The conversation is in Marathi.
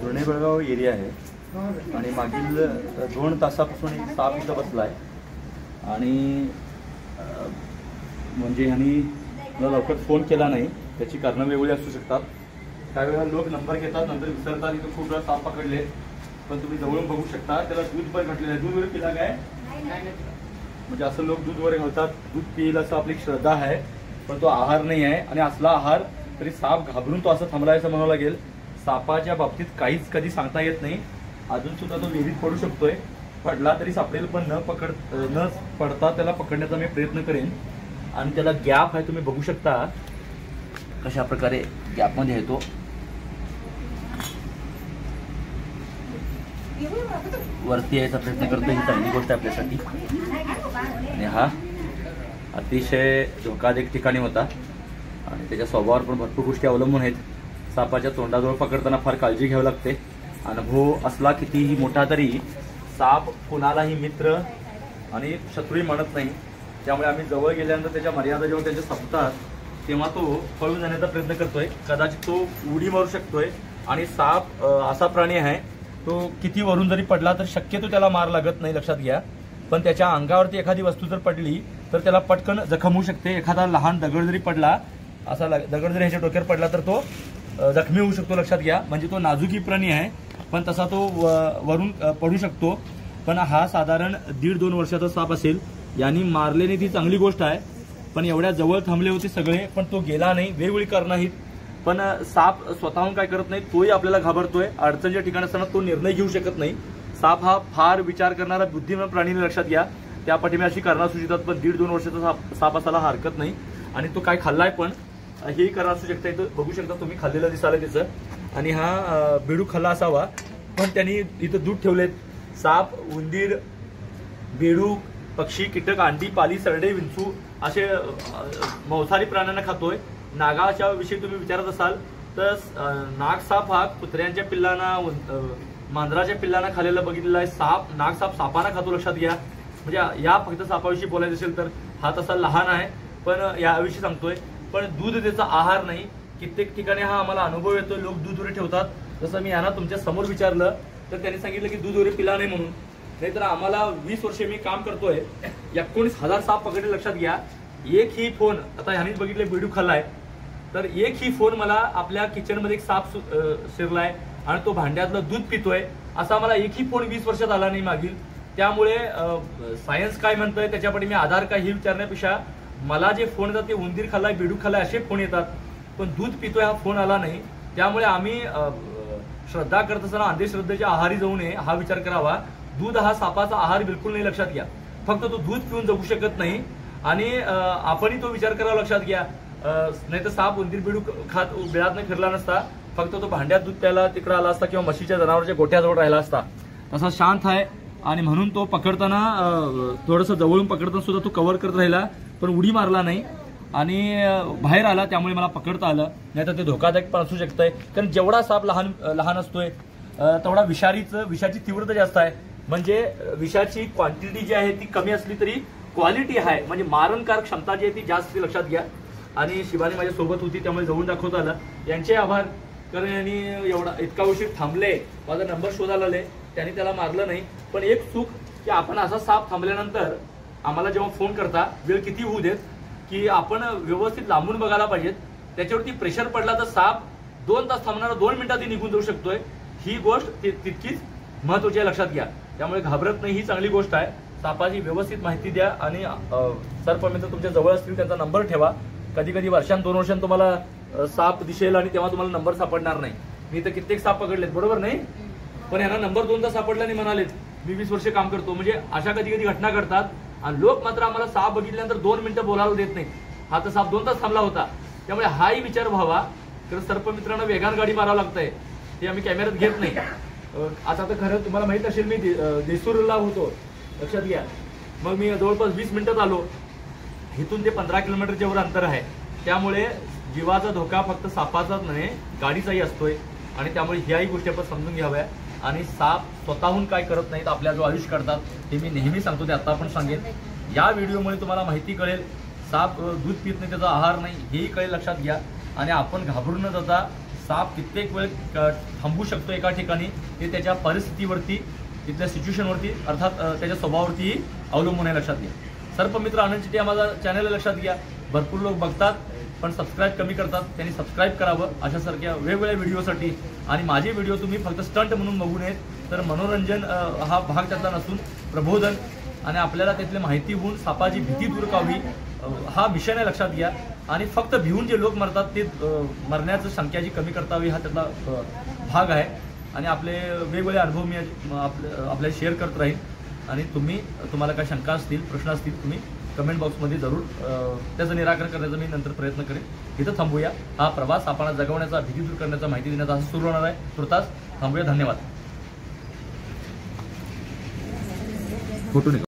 पुणे बेळगाव एरिया आहे आणि मागील 2 तासापासून एक साप इथं बसला आहे आणि म्हणजे ह्यांनी लवकर फोन केला नाही, त्याची कारणं वेगळी असू शकतात. काही वेळा लोक नंबर घेतात, नंतर विसरतात. इथं खूप वेळा साप पकडले, पण तुम्ही जवळून बघू शकता त्याला दूध पण घातलेलं आहे. दूध वगैरे पिला काय म्हणजे असं लोक दूध वगैरे घालतात, दूध पिईल असं आपली श्रद्धा आहे, पण तो आहार नाही आहे. आणि असला आहार तरी साप घाबरून तो असं थांबला असं म्हणावं लागेल. सापाच्या बाबतीत काहीच कधी सांगता येत नाही. अजून सुद्धा तो विहिरीत पडू शकतोय, पडला तरी सापडेल, पण न पडता त्याला पकडण्याचा मी प्रयत्न करेन. आणि त्याला गॅप आहे, तुम्ही बघू शकता कशा प्रकारे गॅपमध्ये आहे तो. वरती यायचा प्रयत्न करतो, ही चांगली गोष्ट आहे आपल्यासाठी. आणि हा अतिशय धोकादायक ठिकाणी होता आणि त्याच्या स्वभावावर पण भरपूर गोष्टी अवलंबून आहेत. सापाच्या तोंडाजवळ पकडताना फार काळजी घ्यावी लागते. अनुभव असला कितीही मोठा तरी साप कोणालाही मित्र आणि शत्रूही म्हणत नाही. त्यामुळे आम्ही जवळ गेल्यानंतर त्याच्या मर्यादा जेव्हा त्याच्या संपतात तेव्हा तो पळून जाण्याचा प्रयत्न करतोय. कदाचित तो उडी मारू शकतोय. आणि साप असा प्राणी आहे, तो किती वरून जरी पडला तर शक्यतो त्याला मार लागत नाही, लक्षात घ्या. पण त्याच्या अंगावरती एखादी वस्तू जर पडली तर त्याला पटकन जखम होऊ शकते. एखादा लहान दगड जरी पडला, असा दगड जरी ह्याच्या डोक्यावर पडला तर तो जखमी होऊ शकतो, लक्षात घ्या. म्हणजे तो नाजुकी प्राणी आहे, पण तसा तो वरून पडू शकतो. पण हा साधारण 1.5-2 वर्षाचा साप असेल. यांनी मारलेली ती चांगली गोष्ट आहे, पण एवढ्या जवळ थांबले होते सगळे, पण तो गेला नाही. वेगवेगळी कारणं आहेत, पण साप स्वतःहून काय करत नाही, तोही आपल्याला घाबरतोय. अडचणीच्या ठिकाणी असताना तो निर्णय घेऊ शकत नाही. साप हा फार विचार करणारा बुद्धिमान प्राणी, लक्षात घ्या. त्या पाठीमागे अशी कारणं असू शकतात, पण 1.5-2 वर्षाचा साप असायला हरकत नाही. आणि तो काय खाल्लाय पण हेही कारण असू शकतं. इथं बघू शकता तुम्ही, खाल्लेलं दिसायला त्याचं. आणि हा बेडूक खाल्ला असावा, पण त्यांनी इथं दूध ठेवलेत. साप, उंदीर, बेडूक, पक्षी, कीटक, अंडी, पाली, सरडे, विंचू असे मांसाहारी प्राण्यांना खातोय. नागाच्या विषयी तुम्ही विचारत असाल तर नागसाप हा कुत्र्यांच्या पिल्लांना, मांजराच्या पिल्लांना खाल्लेला बघितलेला आहे. नागसाप सापांना खातो, लक्षात घ्या. म्हणजे या फक्त सापाविषयी बोलायचं असेल तर हा तसा लहान आहे, पण याविषयी सांगतोय. पण दूध त्याचा आहार नाही. कित्येक ठिकाणी हा आम्हाला अनुभव येतो, लोक दूध वगैरे ठेवतात. जसं मी यांना तुमच्या समोर विचारलं तर त्यांनी सांगितलं की दूध वगैरे पिला नाही म्हणून. नाहीतर आम्हाला 20 वर्षे मी काम करतोय, 19,000 साप पकडले, लक्षात घ्या. एकही फोन, आता ह्यानेच बघितले बेडूक खाल्लाय, तर एकही फोन मला आपल्या किचनमध्ये एक साप शिरलाय आणि तो भांड्यातलं दूध पितोय असा मला एकही फोन 20 वर्षात आला नाही मागील. त्यामुळे सायन्स काय म्हणतोय त्याच्याकडे मी आधार काय हे विचारण्यापेक्षा मला जे फोन येतात ते उंदीर खाल्लाय, बेडूक खाल्लाय असे फोन येतात, पण दूध पितोय हा फोन आला नाही. त्यामुळे आम्ही श्रद्धा करत असताना अंधश्रद्धेच्या आहारी जाऊ नये हा विचार करावा. दूध हा सापाचा आहार बिलकुल नाही, लक्षात घ्या. फक्त तो दूध पिऊन जगू शकत नाही आणि आपणही तो विचार करावा, लक्षात घ्या. नाही तर साप उंदीर बेडूक खात बिळात नाही फिरला नसता, फक्त तो भांड्यात दूध प्यायला तिकडे आला असता किंवा म्हशीच्या जनावरांच्या गोठ्याजवळ राहिला असता. तसा शांत आहे आणि म्हणून तो पकडताना थोडंसं जवळून पकडताना सुद्धा तो कव्हर करत राहिला, पण उडी मारला नाही आणि बाहेर आला. त्यामुळे मला पकडता आलं. नाही तर ते धोकादायक पण असू शकतंय, कारण जेवढा साप लहान असतोय तेवढा विषाची तीव्रता जास्त आहे. म्हणजे विषाची क्वांटिटी जी आहे ती कमी असली तरी क्वालिटी आहे, म्हणजे मारणकारक क्षमता जी आहे ती जास्त, लक्षात घ्या. आणि शिवानी माझ्या सोबत होती त्यामुळे जवळून दाखवता आलं. यांचे आभार, कारण यांनी इतका उशीर थांबले, माझा नंबर शोधायला आले, त्यांनी त्याला मारलं नाही. पण एक चूक की आपण असा साप थांबल्यानंतर आम्हाला जेव्हा फोन करता, वेळ किती होऊ देत, की आपण व्यवस्थित लांबून बघायला पाहिजेत. त्याच्यावरती प्रेशर पडला तर साप 2 तास थांबणारा 2 मिनिटात निघून जाऊ शकतोय. ही गोष्ट तितकीच महत्वाची आहे, लक्षात घ्या. त्यामुळे घाबरत नाही ही चांगली गोष्ट आहे. सापाची व्यवस्थित माहिती द्या आणि सर्पमित्र तुमच्या जवळ असतील त्यांचा नंबर ठेवा. कधी कधी 2 वर्षांत तुम्हाला साप दिसेल आणि तेव्हा तुम्हाला नंबर सापडणार नाही. मी तर कित्येक साप पकडलेत, बरोबर नाही, पण यांना नंबर 2दा सापडला नाही म्हणालेत. मी 20 वर्ष काम करतो. म्हणजे अशा कधी कधी घटना घडतात आणि लोक मात्र आम्हाला साप बघितल्यानंतर 2 मिनिटं बोलायला देत नाही. हा तर साप 2 तास थांबला होता. त्यामुळे हाही विचार व्हावा, कारण सर्पमित्रांना वेगान गाडी मारावं लागतंय, ते आम्ही कॅमेऱ्यात घेत नाही. आता तर खरं तुम्हाला माहित असेल मी देसूरला होतो, लक्षात घ्या. मग मी जवळपास 20 मिनिटात आलो. इथून ते 15 किलोमीटरच्या वर अंतर आहे. त्यामुळे जीवाचा धोका फक्त सापाचाच नाही, गाडीचाही असतोय. आणि त्यामुळे ह्याही गोष्टी आपण समजून घ्याव्या. आणि साप स्वतःहून काय करत नाहीत, आपल्या जो आयुष्य करतात, ते मी नेहमी सांगतो, ते आता पण सांगेन. या व्हिडिओमुळे तुम्हाला माहिती कळेल, साप दूध पित नाही, त्याचा आहार नाही, हेही कळेल, लक्षात घ्या. आणि आपण घाबरून न जाता साप कित्येक वेळ थांबू शकतो एका ठिकाणी, ते त्याच्या परिस्थितीवरती, तिथल्या सिच्युएशनवरती अर्थात त्याच्या स्वभावावरतीही अवलंबून आहे, लक्षात घ्या. सर्पमित्र आनंद चिटे माझा चॅनल लक्षात घ्या. भरपूर लोक बघतात पण सबस्क्राईब कमी करतात, त्यांनी सबस्क्राईब करावं अशासारख्या वेगवेगळ्या व्हिडिओसाठी. आणि माझे व्हिडिओ तुम्ही फक्त स्टंट म्हणून बघू नयेत, तर मनोरंजन हा भाग त्यातला नसून प्रबोधन आणि आपल्याला त्यातली माहिती होऊन सापाची भीती दूर करावी हा विषय नाही, लक्षात घ्या. आणि फक्त भिवून जे लोक मरतात ते मरण्याचं संख्या जी कमी करतावी हा त्यातला भाग आहे. आणि आपले वेगवेगळे अनुभव मी आपल्याला शेअर करत राहीन. आणि तुम्हाला काय शंका असतील, प्रश्न असतील, तुम्ही कमेंट बॉक्समध्ये जरूर त्याचं निराकरण करण्याचा मी नंतर प्रयत्न करेन. इथं थांबूया. हा प्रवास आपण जगवण्याचा, भीती दूर करण्याचा, माहिती देण्याचा असं सुरू होणार आहे. तुर्तास थांबूया. धन्यवाद. फोटो